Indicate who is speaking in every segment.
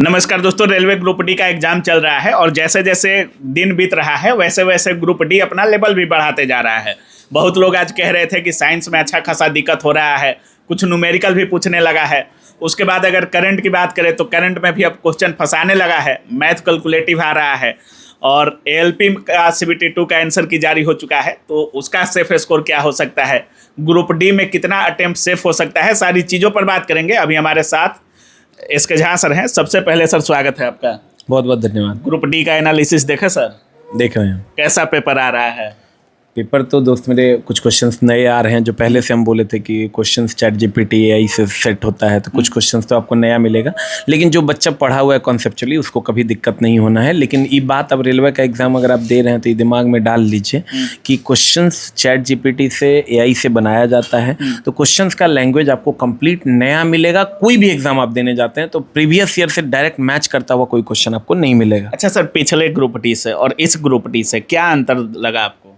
Speaker 1: नमस्कार दोस्तों, railway group D का एग्जाम चल रहा है और जैसे जैसे दिन बीत रहा है वैसे वैसे ग्रुप डी अपना लेवल भी बढ़ाते जा रहा है। बहुत लोग आज कह रहे थे कि साइंस में अच्छा खासा दिक्कत हो रहा है, कुछ न्यूमेरिकल भी पूछने लगा है। उसके बाद अगर करंट की बात करें तो करंट में भी अब क्वेश्चन फंसाने लगा है, मैथ कैलकुलेटिव आ रहा है और एएलपी का CBT 2 का आंसर की जारी हो चुका है। तो उसका सेफ स्कोर क्या हो सकता है, ग्रुप डी में कितना अटेम्प्ट सेफ हो सकता है, सारी चीज़ों पर बात करेंगे। अभी हमारे साथ इसके झा सर हैं। सबसे पहले सर स्वागत है आपका।
Speaker 2: बहुत बहुत धन्यवाद।
Speaker 1: ग्रुप डी का एनालिसिस देखे सर?
Speaker 2: देख रहे हैं।
Speaker 1: कैसा पेपर आ रहा है?
Speaker 2: पेपर तो दोस्त मेरे कुछ क्वेश्चंस नए आ रहे हैं, जो पहले से हम बोले थे कि क्वेश्चंस ChatGPT AI से सेट होता है, तो कुछ क्वेश्चंस तो आपको नया मिलेगा। लेकिन जो बच्चा पढ़ा हुआ है कॉन्सेप्चुअली उसको कभी दिक्कत नहीं होना है। लेकिन ये बात अब रेलवे का एग्जाम अगर आप दे रहे हैं तो ये दिमाग में डाल लीजिए कि क्वेश्चंस ChatGPT से AI से बनाया जाता है, तो क्वेश्चंस का लैंग्वेज आपको कंप्लीट नया मिलेगा। कोई भी एग्जाम आप देने जाते हैं तो प्रीवियस ईयर से डायरेक्ट मैच करता हुआ कोई क्वेश्चन आपको नहीं मिलेगा।
Speaker 1: अच्छा सर, पिछले ग्रुप डी से और इस ग्रुप डी से क्या अंतर लगा आपको?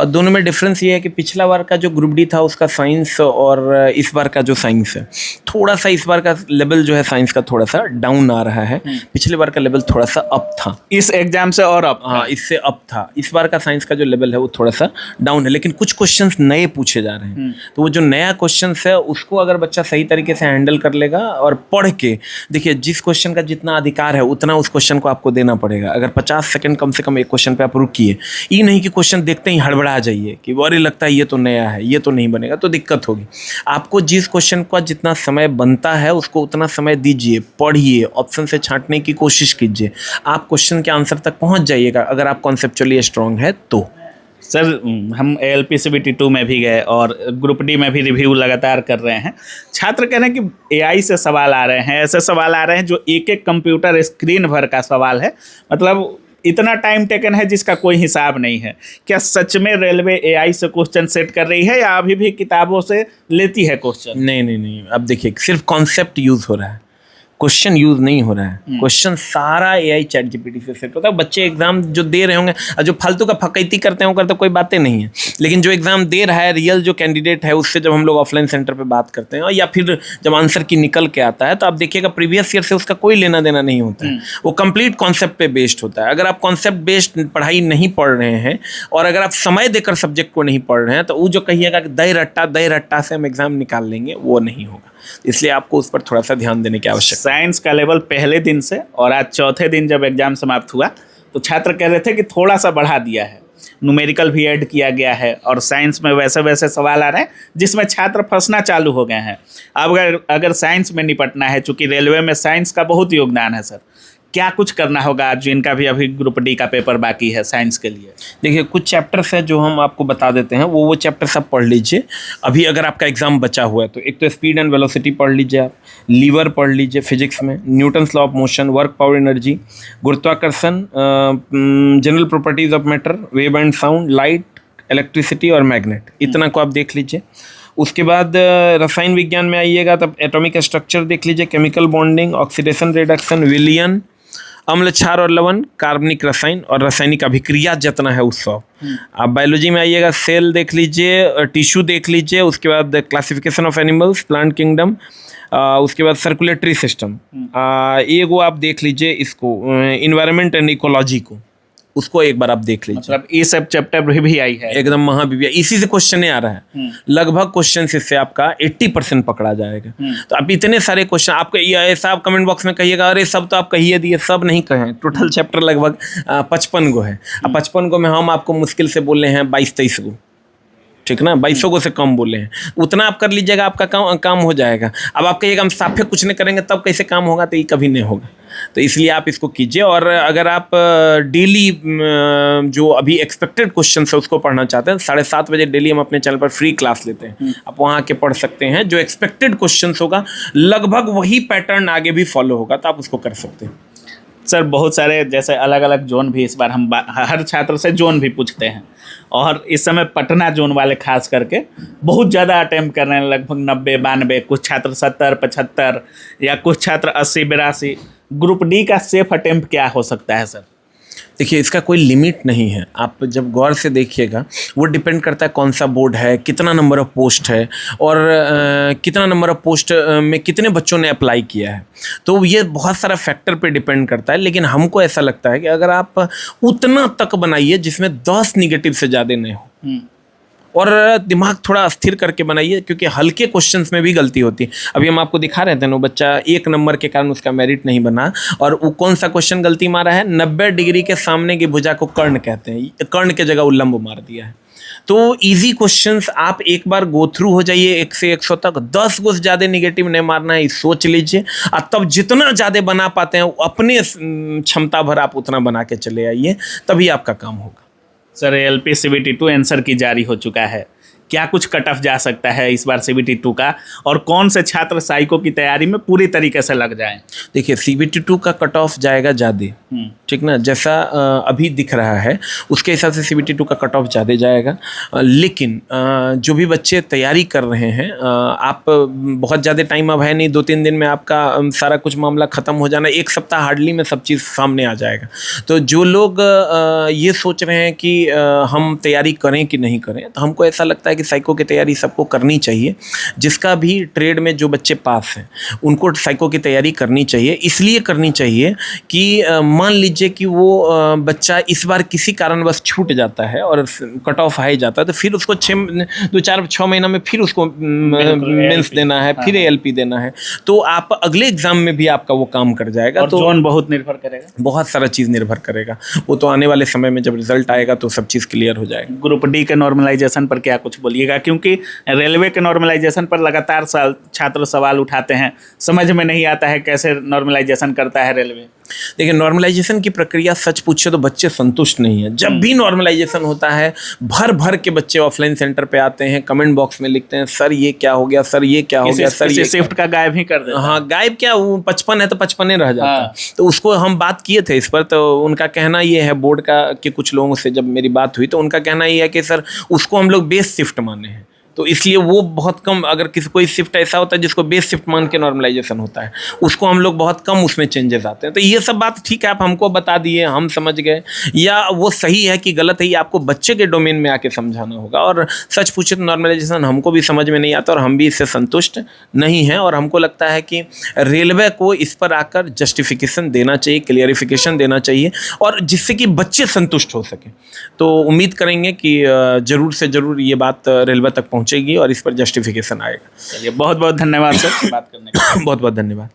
Speaker 2: दोनों में डिफरेंस ये है कि पिछला बार का जो ग्रुप डी था उसका साइंस और इस बार का जो साइंस है, थोड़ा सा इस बार का लेवल जो है साइंस का थोड़ा सा डाउन आ रहा है। पिछले बार का लेवल थोड़ा सा अप था,
Speaker 1: इस एग्जाम से और अप?
Speaker 2: हाँ, इससे अप था। इस बार का साइंस का जो लेवल है वो थोड़ा सा डाउन है, लेकिन कुछ क्वेश्चंस नए पूछे जा रहे हैं। तो वो जो नया क्वेश्चंस है उसको अगर बच्चा सही तरीके से हैंडल कर लेगा और पढ़ के, देखिए जिस क्वेश्चन का जितना अधिकार है उतना उस क्वेश्चन को आपको देना पड़ेगा। अगर 50 सेकंड कम से कम एक क्वेश्चन पे आप रुकिए, ये नहीं कि क्वेश्चन देखते ही हड़बड़ा जाइए कि अरे लगता है ये तो नया है, ये तो नहीं बनेगा, तो दिक्कत होगी। आपको जिस क्वेश्चन का जितना समय बनता है उसको उतना समय दीजिए, पढ़िए, ऑप्शन से छांटने की कोशिश कीजिए, आप क्वेश्चन के आंसर तक पहुंच जाइएगा अगर आप कॉन्सेप्चुअली स्ट्रांग है तो।
Speaker 1: सर, हम ALP CBT 2 में भी गए और ग्रुप डी में भी रिव्यू लगातार कर रहे हैं। छात्र कह रहे हैं कि AI से सवाल आ रहे हैं, ऐसे सवाल आ रहे हैं जो एक एक कंप्यूटर स्क्रीन भर का सवाल है, मतलब इतना टाइम टेकन है जिसका कोई हिसाब नहीं है। क्या सच में रेलवे AI से क्वेश्चन सेट कर रही है या अभी भी किताबों से लेती है क्वेश्चन?
Speaker 2: नहीं, अब देखिए सिर्फ कॉन्सेप्ट यूज हो रहा है, क्वेश्चन यूज नहीं हो रहा है। क्वेश्चन सारा AI ChatGPT से सेट होता है। बच्चे एग्जाम जो दे रहे होंगे और जो फालतू का फकैती करते हैं वो करते कोई बातें नहीं है, लेकिन जो एग्जाम दे रहा है रियल जो कैंडिडेट है उससे जब हम लोग ऑफलाइन सेंटर पे बात करते हैं या फिर जब आंसर की निकल के आता है तो आप देखिएगा प्रीवियस ईयर से उसका कोई लेना देना नहीं होता है। वो कंप्लीट कॉन्सेप्ट पे बेस्ड होता है। अगर आप कॉन्सेप्ट बेस्ड पढ़ाई नहीं पढ़ रहे हैं और अगर आप समय देकर सब्जेक्ट को नहीं पढ़ रहे हैं तो वो जो कहिएगा कि दही रट्टा से हम एग्जाम निकाल लेंगे, वो नहीं होगा। इसलिए आपको उस पर थोड़ा सा ध्यान देने की आवश्यकता।
Speaker 1: साइंस का लेवल पहले दिन से और आज चौथे दिन जब एग्जाम समाप्त हुआ तो छात्र कह रहे थे कि थोड़ा सा बढ़ा दिया है, न्यूमेरिकल भी ऐड किया गया है और साइंस में वैसे वैसे सवाल आ रहे हैं जिसमें छात्र फंसना चालू हो गए हैं। अब अगर साइंस में निपटना है, चूंकि रेलवे में साइंस का बहुत योगदान है सर, क्या कुछ करना होगा जिनका भी अभी ग्रुप डी का पेपर बाकी है साइंस के लिए?
Speaker 2: देखिए कुछ चैप्टर्स है जो हम आपको बता देते हैं, वो चैप्टर सब पढ़ लीजिए। अभी अगर आपका एग्जाम बचा हुआ है तो एक तो स्पीड एंड वेलोसिटी पढ़ लीजिए, आप लीवर पढ़ लीजिए फिजिक्स में, Newton's law of motion, work power energy, गुरुत्वाकर्षण, general properties of matter, wave and sound, light, electricity और मैग्नेट, इतना को आप देख लीजिए। उसके बाद रसायन विज्ञान में आइएगा तब एटॉमिक स्ट्रक्चर देख लीजिए, केमिकल बॉन्डिंग, ऑक्सीडेशन रिडक्शन, विलियन, अम्ल क्षार और लवण, कार्बनिक रसायन और रासायनिक अभिक्रिया जितना है उस सब। आप बायोलॉजी में आइएगा, सेल देख लीजिए, टिश्यू देख लीजिए, उसके बाद classification of animals, plant kingdom, उसके बाद सर्कुलेटरी सिस्टम, ये वो आप देख लीजिए इसको, इन्वायरमेंट एंड इकोलॉजी को, उसको एक बार आप देख लीजिए।
Speaker 1: मतलब ये सब चैप्टर भी आई है
Speaker 2: एकदम भी इसी से क्वेश्चन आ रहा है। लगभग क्वेश्चन इससे आपका 80% पकड़ा जाएगा। तो आप इतने सारे क्वेश्चन आपको ऐसा आप कमेंट बॉक्स में कहिएगा अरे सब तो आप कहिए दिए, सब नहीं कहें। टोटल चैप्टर लगभग 55 गो है। अब 55 गो में हम आपको मुश्किल से बोले हैं 22-23 गो, ठीक ना, 2200 को से कम बोले हैं। उतना आप कर लीजिएगा, आपका काम हो जाएगा। अब आप कहिएगा हम साफे कुछ नहीं करेंगे तब कैसे काम होगा, तो ये कभी नहीं होगा। तो इसलिए आप इसको कीजिए। और अगर आप डेली जो अभी एक्सपेक्टेड क्वेश्चन है उसको पढ़ना चाहते हैं, 7:30 बजे डेली हम अपने चैनल पर फ्री क्लास लेते हैं, आप वहाँ आके पढ़ सकते हैं। जो एक्सपेक्टेड क्वेश्चन होगा लगभग वही पैटर्न आगे भी फॉलो होगा, तो आप उसको कर सकते हैं।
Speaker 1: सर, बहुत सारे जैसे अलग अलग जोन भी इस बार हम हर छात्र से जोन भी पूछते हैं और इस समय पटना जोन वाले खास करके बहुत ज़्यादा अटेम्प्ट कर रहे हैं, लगभग 90-92, कुछ छात्र 70-75 या कुछ छात्र 80-82। ग्रुप डी का सेफ अटेम्प्ट क्या हो सकता है सर?
Speaker 2: देखिए, इसका कोई लिमिट नहीं है। आप जब गौर से देखिएगा, वो डिपेंड करता है कौन सा बोर्ड है, कितना नंबर ऑफ़ पोस्ट है और कितना नंबर ऑफ़ पोस्ट में कितने बच्चों ने अप्लाई किया है। तो ये बहुत सारा फैक्टर पे डिपेंड करता है, लेकिन हमको ऐसा लगता है कि अगर आप उतना तक बनाइए जिसमें 10 निगेटिव से ज़्यादा नहीं हो, और दिमाग थोड़ा अस्थिर करके बनाइए, क्योंकि हल्के क्वेश्चंस में भी गलती होती है। अभी हम आपको दिखा रहे थे ना, बच्चा 1 नंबर के कारण उसका मेरिट नहीं बना, और वो कौन सा क्वेश्चन गलती मारा है, 90 डिग्री के सामने की भुजा को कर्ण कहते हैं, कर्ण के जगह उल्लंब मार दिया है। तो इजी क्वेश्चंस आप एक बार गो थ्रू हो जाइए 1 से 100 तक, 10 को ज़्यादा निगेटिव नहीं मारना है, सोच लीजिए, और तब जितना ज़्यादा बना पाते हैं अपने क्षमता भर आप उतना बना के चले आइए, तभी आपका काम होगा।
Speaker 1: सर, एलपी सीबीटी 2 आंसर की जारी हो चुका है, क्या कुछ कट ऑफ जा सकता है इस बार सीबीटी 2 का, और कौन से छात्र साइको की तैयारी में पूरी तरीके से लग जाएं?
Speaker 2: देखिए, सीबीटी 2 का कट ऑफ जाएगा ज़्यादा, ठीक ना, जैसा अभी दिख रहा है उसके हिसाब से सीबीटी 2 का कट ऑफ ज़्यादा जाएगा। लेकिन जो भी बच्चे तैयारी कर रहे हैं, आप बहुत ज़्यादा टाइम अब है नहीं, 2-3 दिन में आपका सारा कुछ मामला ख़त्म हो जाना, 1 सप्ताह हार्डली में सब चीज़ सामने आ जाएगा। तो जो लोग ये सोच रहे हैं कि हम तैयारी करें कि नहीं करें, तो हमको ऐसा लगता है कि साइको की तैयारी सबको करनी चाहिए। जिसका भी ट्रेड में जो बच्चे पास हैं उनको साइको की तैयारी करनी चाहिए। इसलिए करनी चाहिए कि मान लीजिए कि वो बच्चा इस बार किसी कारणवश छूट जाता है और कट ऑफ हाई जाता है, तो फिर उसको 2-4-6 महीना में फिर उसको मेंस देना है, फिर एएलपी देना है, तो आप अगले एग्जाम में भी आपका वो काम कर जाएगा।
Speaker 1: और
Speaker 2: तो
Speaker 1: जोन बहुत निर्भर करेगा,
Speaker 2: बहुत सारा चीज़ निर्भर करेगा, वो तो आने वाले समय में जब रिजल्ट आएगा तो सब चीज़ क्लियर हो जाएगा।
Speaker 1: ग्रुप डी के नॉर्मलाइजेशन पर क्या कुछ बोलिएगा, क्योंकि रेलवे के नॉर्मलाइजेशन पर लगातार छात्र सवाल उठाते हैं, समझ में नहीं आता है कैसे नॉर्मलाइजेशन करता है रेलवे।
Speaker 2: देखिए, नॉर्मलाइजेशन की प्रक्रिया सच पूछे तो बच्चे संतुष्ट नहीं है। जब भी नॉर्मलाइजेशन होता है, भर भर के बच्चे ऑफलाइन सेंटर पे आते हैं, कमेंट बॉक्स में लिखते हैं, सर ये क्या हो गया, सर ये क्या हो गया, सर ये
Speaker 1: शिफ्ट का गायब ही कर देता।
Speaker 2: हाँ, गायब क्या, वो 55 है तो 55 रह जाता है। तो उसको हम बात किए थे इस पर, तो उनका कहना ये है, बोर्ड का के कुछ लोगों से जब मेरी बात हुई तो उनका कहना ये है कि सर उसको हम लोग बेस शिफ्ट माने हैं, तो इसलिए वो बहुत कम, अगर किसी कोई शिफ्ट ऐसा होता है जिसको बेस शिफ्ट मान के नॉर्मलाइजेशन होता है, उसको हम लोग बहुत कम उसमें चेंजेस आते हैं। तो ये सब बात ठीक है, आप हमको बता दिए, हम समझ गए, या वो सही है कि गलत है, ये आपको बच्चे के डोमेन में आके समझाना होगा। और सच पूछे तो नॉर्मलाइजेशन हमको भी समझ में नहीं आता और हम भी इससे संतुष्ट नहीं हैं, और हमको लगता है कि रेलवे को इस पर आकर जस्टिफिकेशन देना चाहिए, क्लियरिफिकेशन देना चाहिए, और जिससे कि बच्चे संतुष्ट हो सकें। तो उम्मीद करेंगे कि ज़रूर से ज़रूर ये बात रेलवे तक पहुँचेगी और इस पर जस्टिफिकेशन आएगा।
Speaker 1: चलिए, बहुत बहुत धन्यवाद सर बात करने के लिए।
Speaker 2: बहुत बहुत धन्यवाद।